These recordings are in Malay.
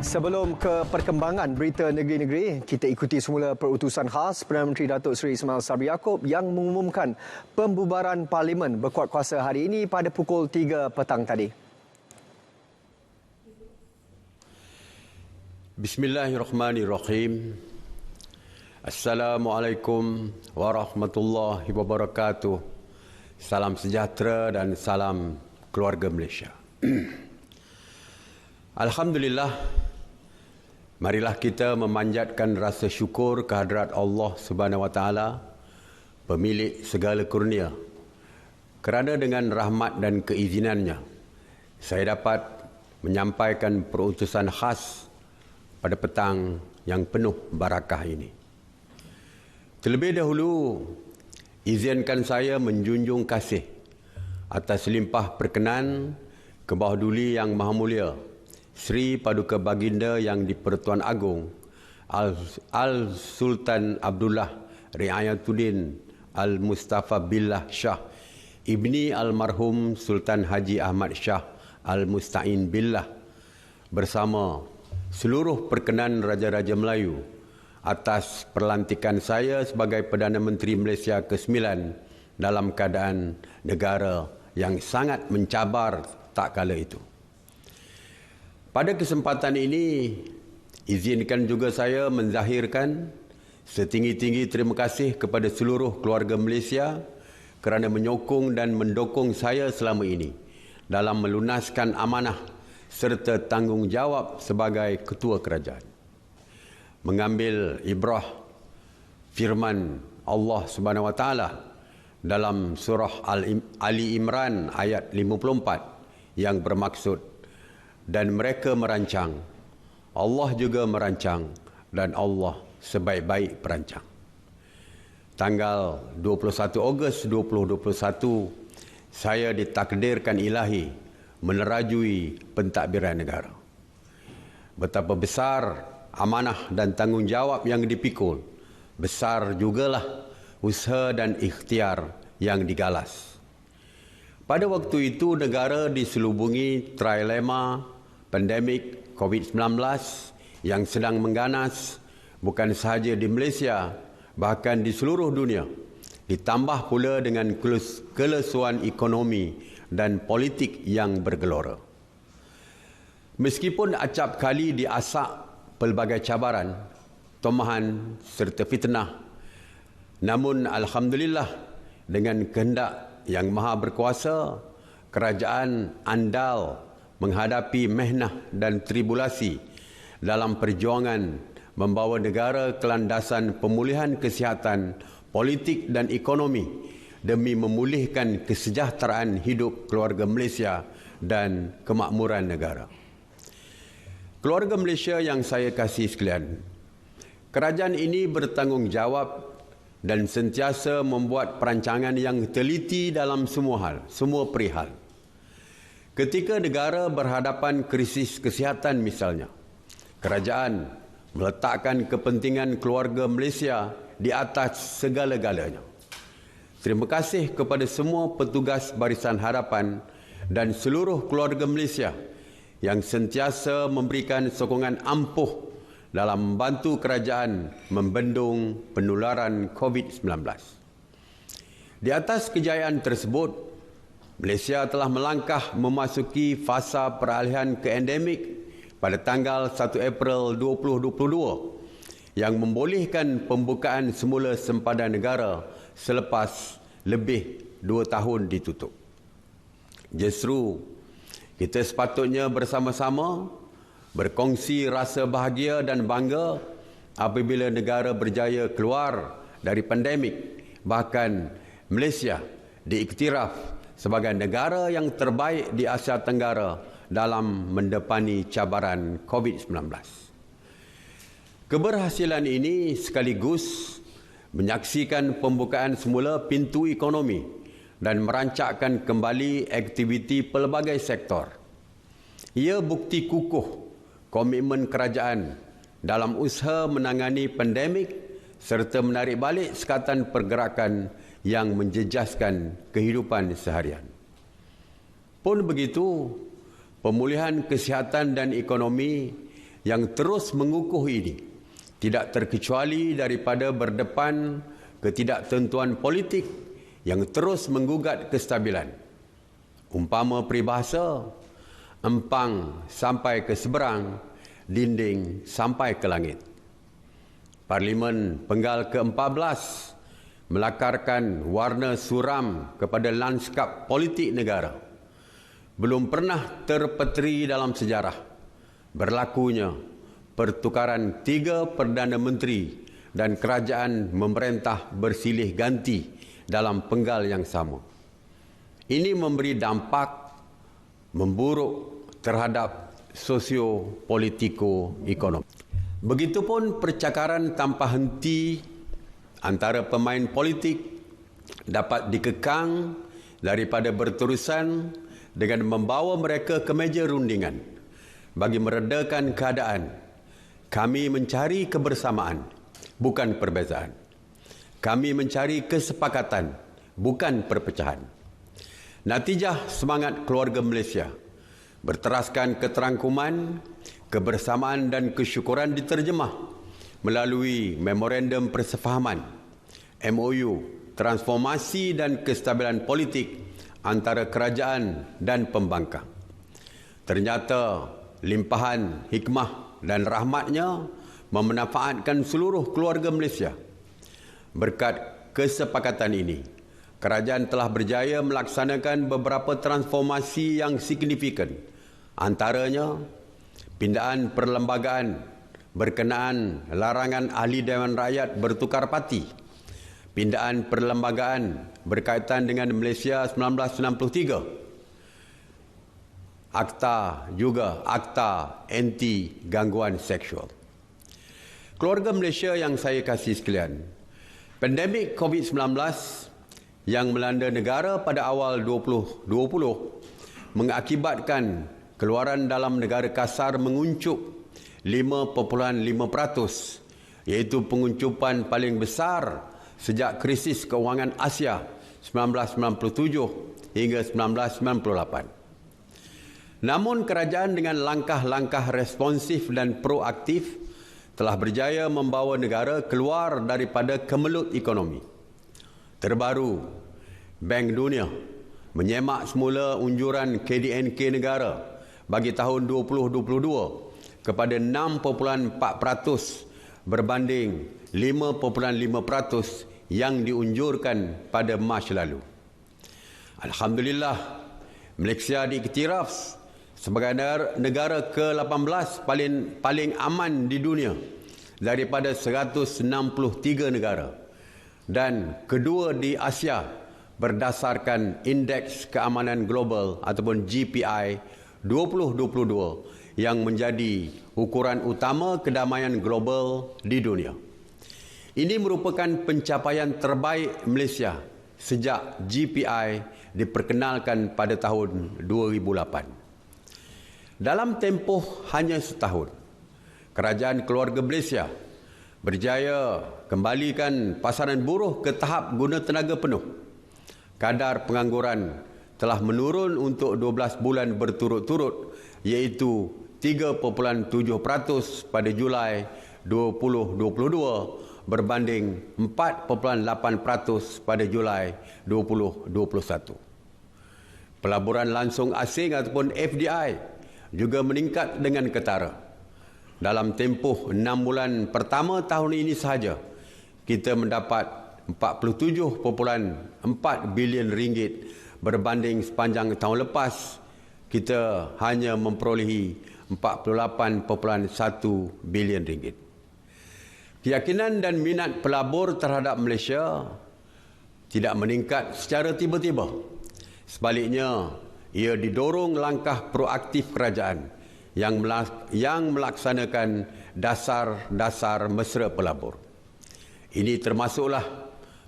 Sebelum ke perkembangan berita negeri-negeri, kita ikuti semula perutusan khas Perdana Menteri Datuk Seri Ismail Sabri Yaakob yang mengumumkan pembubaran Parlimen berkuat kuasa hari ini pada pukul 3 petang tadi. Bismillahirrahmanirrahim. Assalamualaikum warahmatullahi wabarakatuh. Salam sejahtera dan salam keluarga Malaysia. Alhamdulillah, marilah kita memanjatkan rasa syukur kehadrat Allah Subhanahu Wa Taala, pemilik segala kurnia. Kerana dengan rahmat dan keizinannya, saya dapat menyampaikan perutusan khas pada petang yang penuh barakah ini. Terlebih dahulu, izinkan saya menjunjung kasih atas limpah perkenan ke bawah duli Yang Maha Mulia Sri Paduka Baginda Yang di-Pertuan Agong Al-Sultan Abdullah Riayatuddin Al-Mustafa Billah Shah Ibni Almarhum Sultan Haji Ahmad Shah Al-Musta'in Billah bersama seluruh perkenan Raja-Raja Melayu atas perlantikan saya sebagai Perdana Menteri Malaysia ke-9 dalam keadaan negara yang sangat mencabar tak kala itu. Pada kesempatan ini, izinkan juga saya menzahirkan setinggi-tinggi terima kasih kepada seluruh keluarga Malaysia kerana menyokong dan mendukung saya selama ini dalam melunaskan amanah serta tanggungjawab sebagai ketua kerajaan. Mengambil ibrah firman Allah Subhanahu Wa Taala dalam surah Ali Imran ayat 54 yang bermaksud, dan mereka merancang, Allah juga merancang, dan Allah sebaik-baik perancang. Tanggal 21 Ogos 2021, saya ditakdirkan ilahi menerajui pentadbiran negara. Betapa besar amanah dan tanggungjawab yang dipikul, besar jugalah usaha dan ikhtiar yang digalas. Pada waktu itu, negara diselubungi trilema pandemik COVID-19 yang sedang mengganas bukan sahaja di Malaysia, bahkan di seluruh dunia. Ditambah pula dengan kelesuan ekonomi dan politik yang bergelora. Meskipun acap kali diasak pelbagai cabaran, tomahan serta fitnah, namun alhamdulillah dengan kehendak yang maha berkuasa, kerajaan andal menghadapi mehnah dan tribulasi dalam perjuangan membawa negara ke landasan pemulihan kesihatan, politik dan ekonomi demi memulihkan kesejahteraan hidup keluarga Malaysia dan kemakmuran negara. Keluarga Malaysia yang saya kasih sekalian, kerajaan ini bertanggungjawab dan sentiasa membuat perancangan yang teliti dalam semua hal, semua perihal. Ketika negara berhadapan krisis kesihatan misalnya, kerajaan meletakkan kepentingan keluarga Malaysia di atas segala-galanya. Terima kasih kepada semua petugas Barisan Harapan dan seluruh keluarga Malaysia yang sentiasa memberikan sokongan ampuh dalam membantu kerajaan membendung penularan COVID-19. Di atas kejayaan tersebut, Malaysia telah melangkah memasuki fasa peralihan ke endemik pada tanggal 1 April 2022 yang membolehkan pembukaan semula sempadan negara selepas lebih 2 tahun ditutup. Justru, kita sepatutnya bersama-sama berkongsi rasa bahagia dan bangga apabila negara berjaya keluar dari pandemik. Bahkan Malaysia diiktiraf sebagai negara yang terbaik di Asia Tenggara dalam mendepani cabaran COVID-19. Keberhasilan ini sekaligus menyaksikan pembukaan semula pintu ekonomi dan merancangkan kembali aktiviti pelbagai sektor. Ia bukti kukuh komitmen kerajaan dalam usaha menangani pandemik serta menarik balik sekatan pergerakan yang menjejaskan kehidupan seharian. Pun begitu, pemulihan kesihatan dan ekonomi yang terus mengukuh ini tidak terkecuali daripada berdepan ketidaktentuan politik yang terus menggugat kestabilan. Umpama peribahasa, empang sampai ke seberang, dinding sampai ke langit. Parlimen Penggal ke-14 melakarkan warna suram kepada lanskap politik negara. Belum pernah terpeteri dalam sejarah berlakunya pertukaran 3 Perdana Menteri dan kerajaan memerintah bersilih ganti dalam penggal yang sama. Ini memberi dampak memburuk terhadap sosio-politiko-ekonomi. Begitupun percakaran tanpa henti antara pemain politik dapat dikekang daripada berterusan dengan membawa mereka ke meja rundingan. Bagi meredakan keadaan, kami mencari kebersamaan, bukan perbezaan. Kami mencari kesepakatan, bukan perpecahan. Natijah semangat keluarga Malaysia berteraskan keterangkuman, kebersamaan dan kesyukuran diterjemah melalui Memorandum Persefahaman, MOU, transformasi dan kestabilan politik antara kerajaan dan pembangkang. Ternyata limpahan hikmah dan rahmatnya memanfaatkan seluruh keluarga Malaysia. Berkat kesepakatan ini, kerajaan telah berjaya melaksanakan beberapa transformasi yang signifikan. Antaranya, pindaan perlembagaan berkenaan larangan ahli Dewan Rakyat bertukar parti, pindaan perlembagaan berkaitan dengan Malaysia 1963, akta anti gangguan seksual. Keluarga Malaysia yang saya kasih sekalian, pandemik COVID-19 yang melanda negara pada awal 2020 mengakibatkan keluaran dalam negara kasar menguncup 5.5%, iaitu penguncupan paling besar sejak krisis keuangan Asia 1997 hingga 1998. Namun kerajaan dengan langkah-langkah responsif dan proaktif telah berjaya membawa negara keluar daripada kemelut ekonomi. Terbaru, Bank Dunia menyemak semula unjuran KDNK negara bagi tahun 2022 kepada 6.4% berbanding 5.5% yang diunjurkan pada Mac lalu. Alhamdulillah, Malaysia diiktiraf sebagai negara ke-18 paling aman di dunia daripada 163 negara dan kedua di Asia berdasarkan Indeks Keamanan Global ataupun GPI 2022 yang menjadi ukuran utama kedamaian global di dunia. Ini merupakan pencapaian terbaik Malaysia sejak GPI diperkenalkan pada tahun 2008. Dalam tempoh hanya setahun, kerajaan keluarga Malaysia berjaya kembalikan pasaran buruh ke tahap guna tenaga penuh. Kadar pengangguran telah menurun untuk 12 bulan berturut-turut, iaitu 3.7% pada Julai 2022 berbanding 4.8% pada Julai 2021. Pelaburan langsung asing ataupun FDI juga meningkat dengan ketara. Dalam tempoh 6 bulan pertama tahun ini sahaja, kita mendapat 47.4 bilion ringgit berbanding sepanjang tahun lepas kita hanya memperolehi 48.1 bilion ringgit. Keyakinan dan minat pelabur terhadap Malaysia tidak meningkat secara tiba-tiba. Sebaliknya, ia didorong langkah proaktif kerajaan yang melaksanakan dasar-dasar mesra pelabur. Ini termasuklah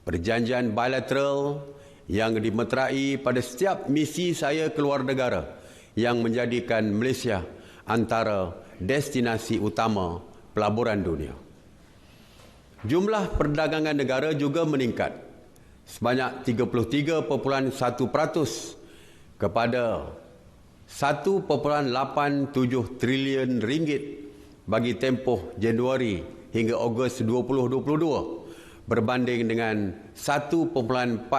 perjanjian bilateral yang dimeterai pada setiap misi saya keluar negara yang menjadikan Malaysia antara destinasi utama pelaburan dunia. Jumlah perdagangan negara juga meningkat sebanyak 33.1% kepada 1.87 trilion ringgit bagi tempoh Januari hingga Ogos 2022 berbanding dengan 1.41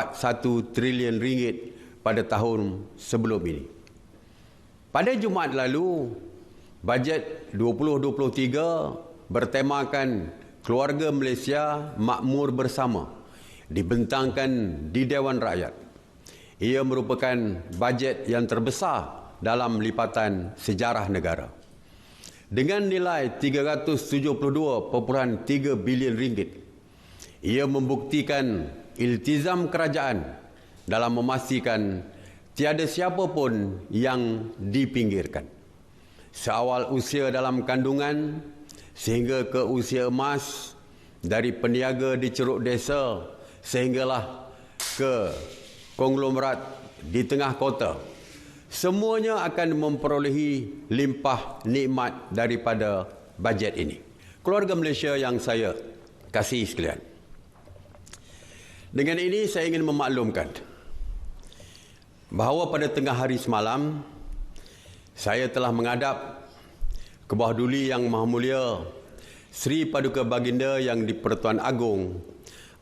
trilion ringgit pada tahun sebelum ini. Pada Jumaat lalu, bajet 2023 bertemakan Keluarga Malaysia Makmur Bersama dibentangkan di Dewan Rakyat. Ia merupakan bajet yang terbesar dalam lipatan sejarah negara. Dengan nilai 372.3 bilion ringgit, ia membuktikan iltizam kerajaan dalam memastikan tiada siapa pun yang dipinggirkan. Seawal usia dalam kandungan sehingga ke usia emas, dari peniaga di Ceruk Desa sehinggalah ke konglomerat di tengah kota, semuanya akan memperolehi limpah nikmat daripada bajet ini. Keluarga Malaysia yang saya kasihi sekalian, dengan ini saya ingin memaklumkan bahawa pada tengah hari semalam saya telah menghadap ke bawah duli Yang Maha Mulia Sri Paduka Baginda Yang di-Pertuan Agong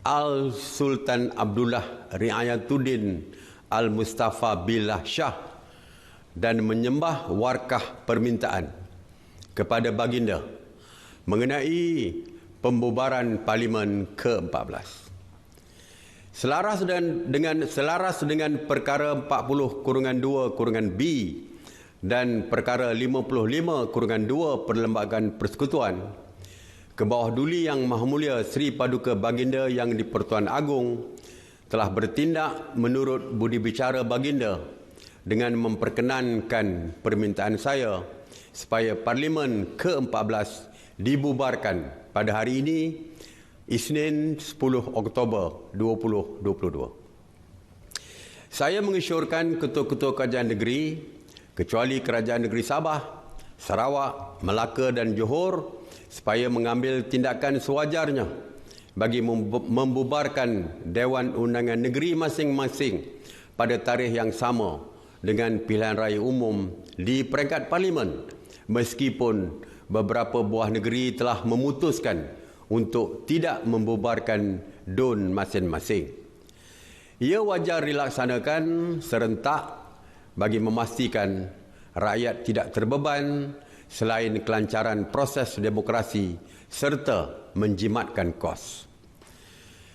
Al-Sultan Abdullah Riayatuddin Al-Mustafa Billah Shah dan menyembah warkah permintaan kepada Baginda mengenai pembubaran Parlimen ke-14. Selaras dengan perkara 40/2/B dan perkara 55/2 Perlembagaan Persekutuan, ke bawah duli Yang Maha Mulia Sri Paduka Baginda Yang di-Pertuan Agong telah bertindak menurut budi bicara Baginda dengan memperkenankan permintaan saya supaya Parlimen ke-14 dibubarkan pada hari ini, Isnin 10 Oktober 2022. Saya mengisyorkan ketua-ketua kerajaan negeri, kecuali Kerajaan Negeri Sabah, Sarawak, Melaka dan Johor, supaya mengambil tindakan sewajarnya bagi membubarkan Dewan Undangan Negeri masing-masing pada tarikh yang sama dengan pilihan raya umum di peringkat Parlimen, meskipun beberapa buah negeri telah memutuskan untuk tidak membubarkan DUN masing-masing. Ia wajar dilaksanakan serentak bagi memastikan rakyat tidak terbeban selain kelancaran proses demokrasi serta menjimatkan kos.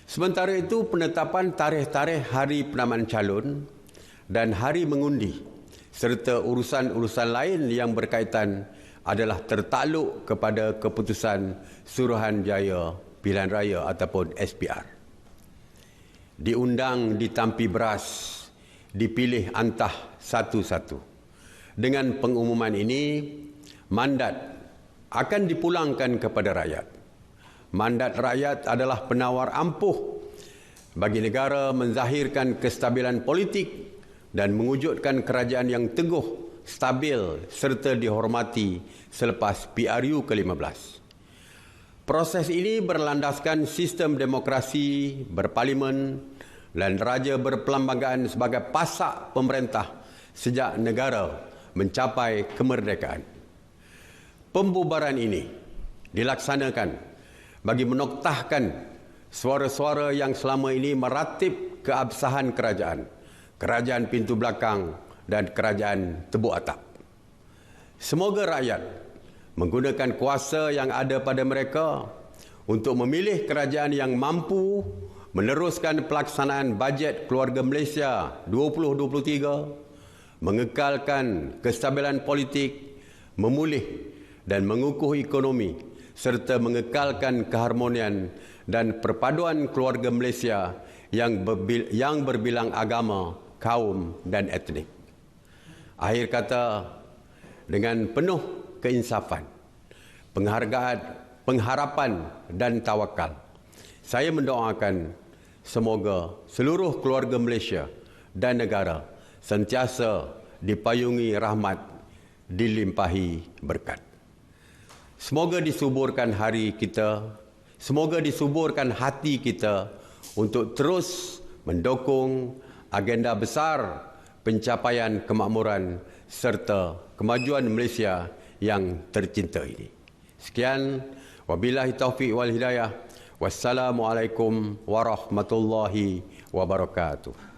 Sementara itu, penetapan tarikh-tarikh hari penamaan calon dan hari mengundi serta urusan-urusan lain yang berkaitan adalah tertakluk kepada keputusan Suruhanjaya Pilihan Raya ataupun SPR. Diundang ditampi beras, dipilih antah satu-satu. Dengan pengumuman ini, mandat akan dipulangkan kepada rakyat. Mandat rakyat adalah penawar ampuh bagi negara menzahirkan kestabilan politik dan mewujudkan kerajaan yang teguh, stabil serta dihormati selepas PRU ke-15. Proses ini berlandaskan sistem demokrasi berparlimen dan raja berperlembagaan sebagai pasak pemerintah sejak negara mencapai kemerdekaan. Pembubaran ini dilaksanakan bagi menoktahkan suara-suara yang selama ini meratib keabsahan kerajaan, kerajaan pintu belakang dan kerajaan tebuk atap. Semoga rakyat menggunakan kuasa yang ada pada mereka untuk memilih kerajaan yang mampu meneruskan pelaksanaan bajet Keluarga Malaysia 2023, mengekalkan kestabilan politik, memulih dan mengukuh ekonomi serta mengekalkan keharmonian dan perpaduan keluarga Malaysia yang berbilang agama, kaum dan etnik. Akhir kata, dengan penuh keinsafan, pengharapan dan tawakal, saya mendoakan semoga seluruh keluarga Malaysia dan negara sentiasa dipayungi rahmat, dilimpahi berkat. Semoga disuburkan hari kita, semoga disuburkan hati kita untuk terus mendukung agenda besar pencapaian kemakmuran serta kemajuan Malaysia yang tercinta ini. Sekian, wabillahi taufiq wal hidayah. Wassalamualaikum warahmatullahi wabarakatuh.